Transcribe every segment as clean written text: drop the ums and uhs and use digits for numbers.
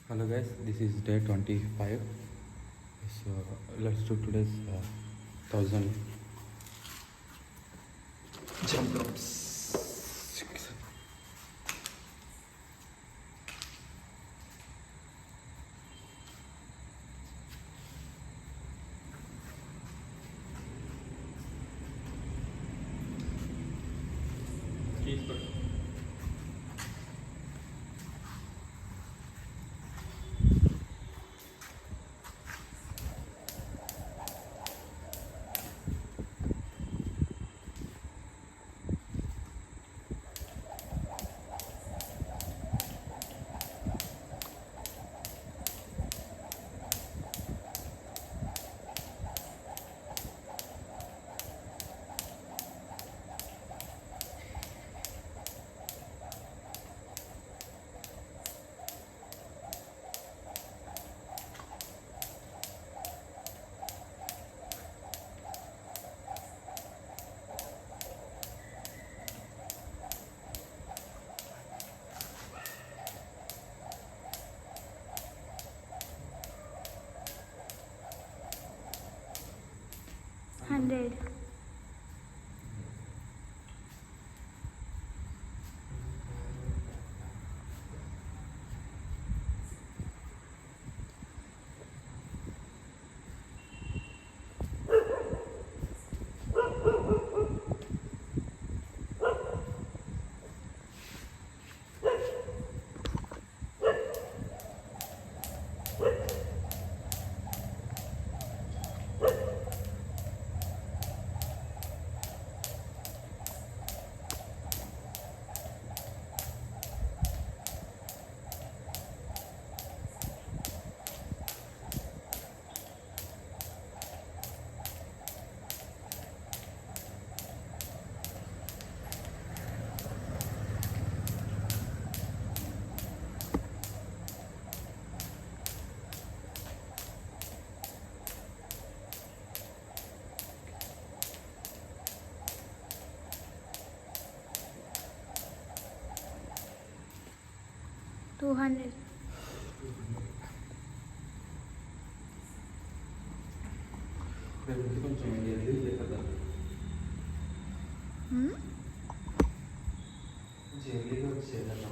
Hello guys, this is day 25. So let's do today's 1000 jump ropes. Keep it. 100. Two hundred. కొంచెం జల్దీ కదా జల్దీగా వచ్చేదన్నా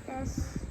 Yes.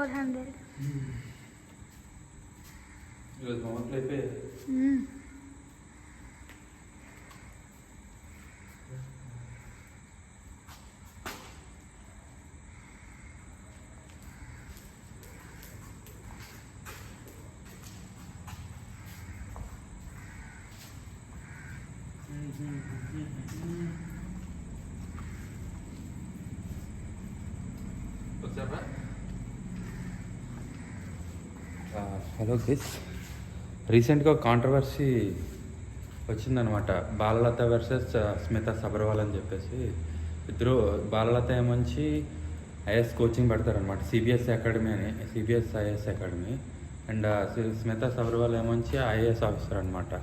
400. ఈరోజు హోంవర్క్లు అయిపోయాయి. వచ్చారా? హలో గైస్, రీసెంట్గా ఒక కాంట్రవర్సీ వచ్చిందనమాట. బాలలత వర్సెస్ స్మితా సబర్వాల్ అని చెప్పేసి. ఇద్దరు బాలలత ఏమొచ్చి ఐఏఎస్ కోచింగ్ పెడతారనమాట, సిబిఎస్ఈ అకాడమీ అని, CBS IAS academy. And Smita Sabharwal ఏమొచ్చి ఐఏఎస్ ఆఫీసర్ అనమాట.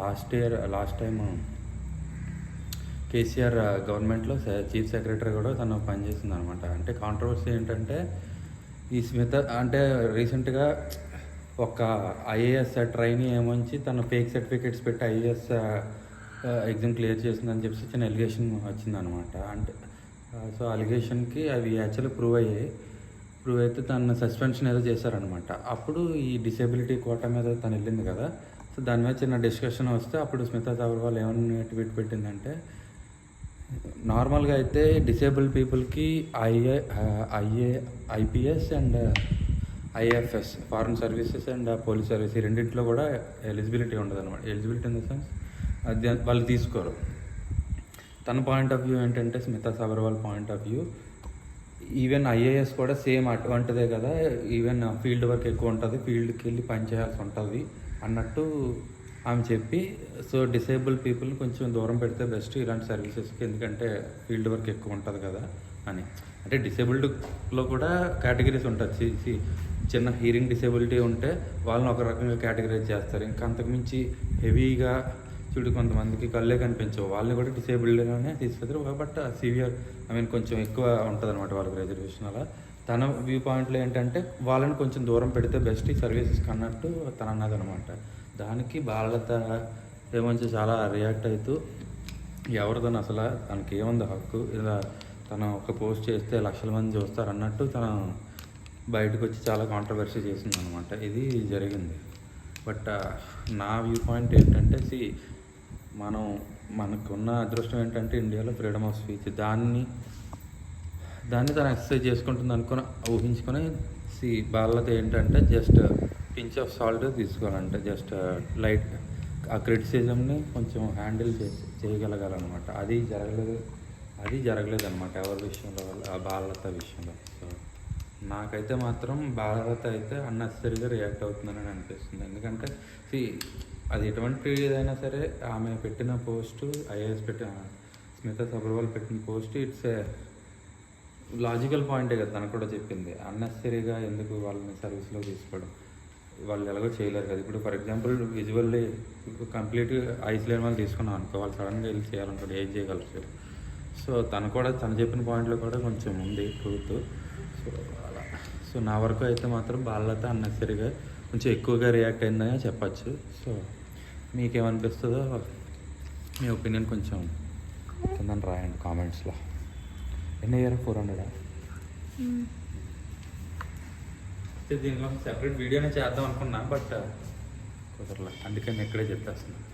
లాస్ట్ టైం కేసీఆర్ గవర్నమెంట్లో చీఫ్ సెక్రటరీ కూడా తను పనిచేసింది అనమాట. అంటే కాంట్రవర్సీ ఏంటంటే, ఈ స్మిత అంటే రీసెంట్గా ఒక ఐఏఎస్ ట్రైనీ ఏమొచ్చి తను ఫేక్ సర్టిఫికేట్స్ పెట్టి ఐఏఎస్ ఎగ్జామ్ క్లియర్ చేసిందని చెప్పి చిన్న ఎలిగేషన్ వచ్చిందనమాట. అంటే సో అలిగేషన్కి అవి యాక్చువల్లీ ప్రూవ్ అయితే తను సస్పెన్షన్ ఏదో చేశారనమాట. అప్పుడు ఈ డిసేబిలిటీ కోటా మీద తను వెళ్ళింది కదా, సో దాని మీద చిన్న డిస్కషన్ వస్తే అప్పుడు స్మితా సబర్వాల్ ఏమన్నా ట్వీట్ పెట్టిందంటే, నార్మల్గా అయితే డిసేబుల్ పీపుల్కి IPS and IFS, foreign services and police service, ఈ రెండింటిలో కూడా ఎలిజిబిలిటీ ఉండదు అనమాట. ఎలిజిబిలిటీ ఇన్ ద సెన్స్ అది వాళ్ళు తీసుకోరు. తన పాయింట్ ఆఫ్ వ్యూ ఏంటంటే, Smita Sabharwal point of view, even IAS కూడా సేమ్ అటువంటిదే కదా, ఈవెన్ ఫీల్డ్ వర్క్ ఎక్కువ ఉంటుంది, ఫీల్డ్కి వెళ్ళి పని చేయాల్సి ఉంటుంది అన్నట్టు ఆమె చెప్పి, సో డిసేబుల్ పీపుల్ని కొంచెం దూరం పెడితే బెస్ట్ ఇలాంటి సర్వీసెస్కి, ఎందుకంటే ఫీల్డ్ వర్క్ ఎక్కువ ఉంటుంది కదా అని. అంటే డిసేబుల్డ్లో కూడా కేటగిరీస్ ఉంటుంది. చిన్న హీరింగ్ డిసేబిలిటీ ఉంటే వాళ్ళని ఒక రకంగా కేటగిరైజ్ చేస్తారు. ఇంకా అంతకుమించి హెవీగా చూడు, కొంతమందికి కళ్ళే కనిపించవు, వాళ్ళని కూడా డిసేబుల్డ్గానే తీసుకెళ్తారు. బట్ సివియర్ కొంచెం ఎక్కువ ఉంటుంది అనమాట వాళ్ళకి రిజర్వేషన్. అలా తన వ్యూ పాయింట్లో ఏంటంటే, వాళ్ళని కొంచెం దూరం పెడితే బెస్ట్ ఈ సర్వీసెస్కి అన్నట్టు తను అన్నది అనమాట. దానికి బాలలత ఏమంచి చాలా రియాక్ట్ అవుతూ, ఎవరిదని అసలు తనకి ఏముంది హక్కు, ఇలా తను ఒక పోస్ట్ చేస్తే లక్షల మంది చూస్తారు అన్నట్టు తను బయటకు వచ్చి చాలా కాంట్రవర్సీ చేసింది అనమాట. ఇది జరిగింది. బట్ నా వ్యూ పాయింట్ ఏంటంటే, మనకున్న అదృష్టం ఏంటంటే ఇండియాలో ఫ్రీడమ్ ఆఫ్ స్పీచ్, దాన్ని తను ఎక్సర్సైజ్ చేసుకుంటుంది ఊహించుకొని బాలలత ఏంటంటే జస్ట్ పించ్ ఆఫ్ సాల్ట్ తీసుకోవాలంటే, జస్ట్ లైట్ ఆ క్రిటిసిజంని కొంచెం హ్యాండిల్ చేయగలగాలన్నమాట. అది జరగలేదు అనమాట ఎవరి విషయంలో, ఆ బాలలత విషయంలో. సో నాకైతే మాత్రం బాలలత అయితే అన్నెసరీగా రియాక్ట్ అవుతుందని అనిపిస్తుంది. ఎందుకంటే అది ఎటువంటిదైనా సరే, ఆమె పెట్టిన పోస్టు, ఐఏఎస్ స్మితా సబర్వాల్ పెట్టిన పోస్ట్, ఇట్స్ ఏ లాజికల్ పాయింటే కదా తనకు కూడా చెప్పింది. అన్నెసరీగా ఎందుకు వాళ్ళని సర్వీస్లో తీసుకోవడం, వాళ్ళు ఎలాగో చేయలేరు కదా. ఇప్పుడు for example visually complete ice లేని వాళ్ళు తీసుకున్నాం అనుకో, వాళ్ళు సడన్గా వెళ్ళి చేయాలనుకోండి, ఏం చేయగలరు. సో తను చెప్పిన పాయింట్లో కూడా కొంచెం ఉంది ట్రూత్. సో అలా. సో నా వరకు అయితే మాత్రం బాలలత అన్నెసరీగా కొంచెం ఎక్కువగా రియాక్ట్ అయిందని చెప్పచ్చు. సో మీకేమనిపిస్తుందో మీ ఒపీనియన్ కొంచెం కింద రాయండి కామెంట్స్లో. ఎన్ని ఇయర్ 400? దీనిలో సెపరేట్ వీడియోనే చేద్దాం అనుకున్నా, బట్ కుదరలే, అందుకని ఇక్కడే చెప్పేస్తున్నాను.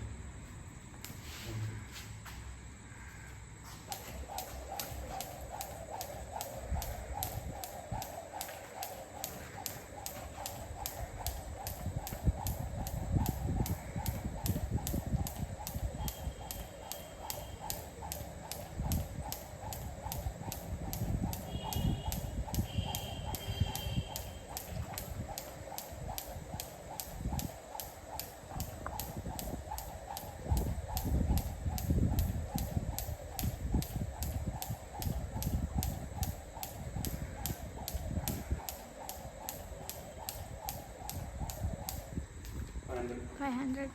$500.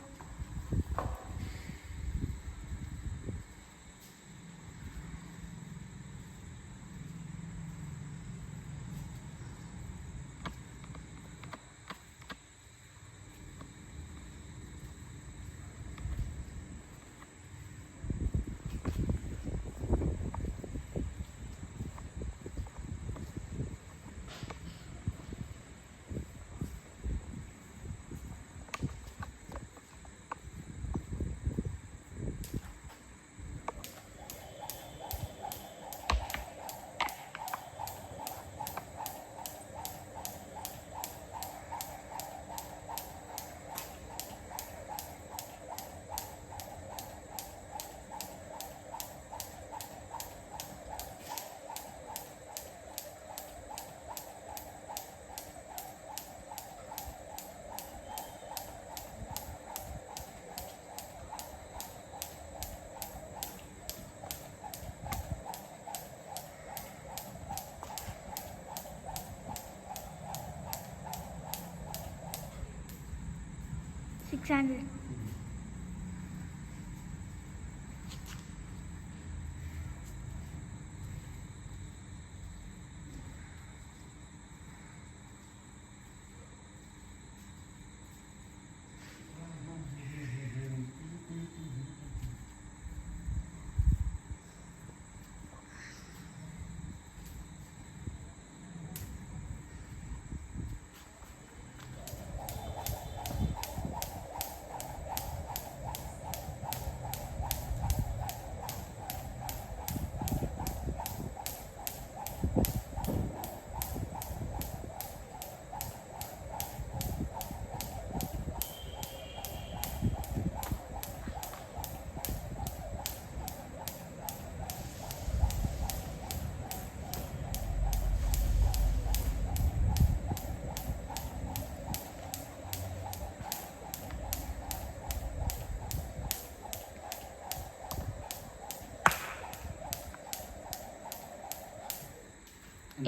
600.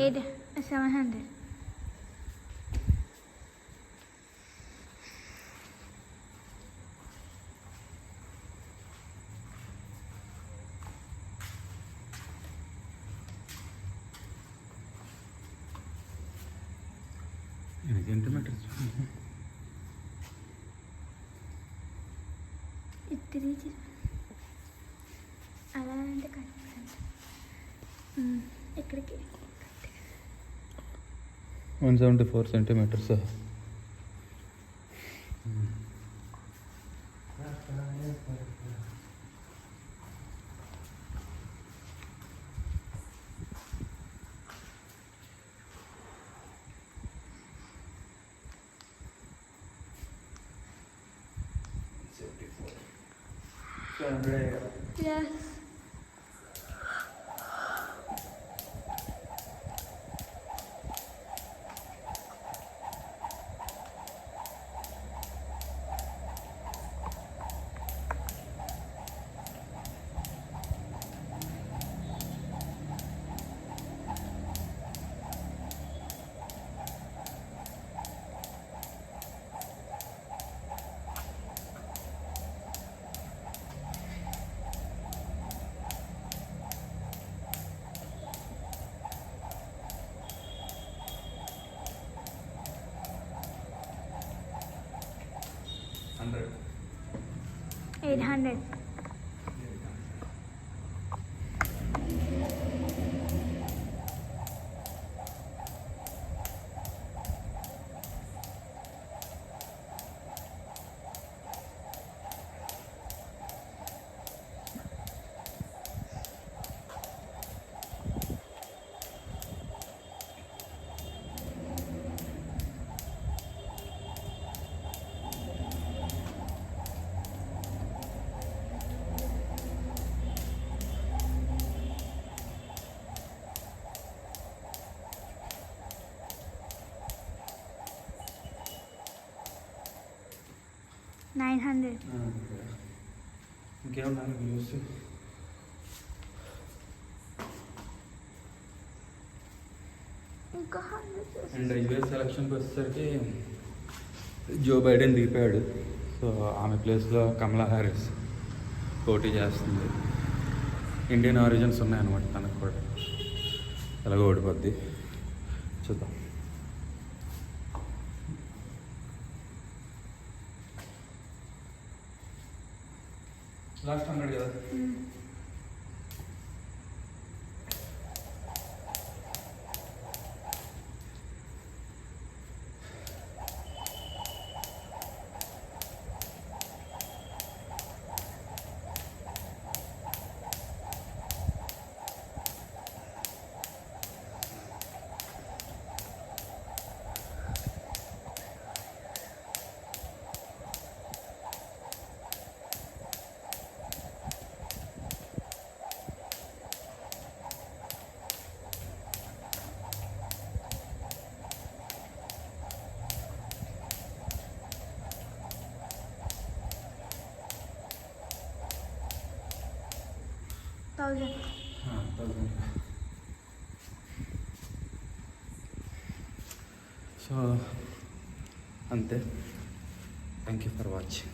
Eight, 700. సెంటీమీటర్స్ ఇది అలా అంటే కరెక్ట్. ఇక్కడికి 174 సెంటీమీటర్స్. Yes. Hundred. 800. $900. ఇంకేమన్నా వ్యూస్? ఇంకా 100. అండ్ యుఎస్ ఎలక్షన్కి వచ్చేసరికి జో బైడెన్ దిగిపోయాడు. సో ఆమె ప్లేస్లో కమలా హ్యారిస్ పోటీ చేస్తుంది. ఇండియన్ ఆరిజిన్స్ ఉన్నాయన్నమాట తనకు కూడా. ఎలాగో ఓడిపోద్ది, చూద్దాం. లాస్ట్ 100 కదా. $1,000. సో అంతే. Thank you for watching.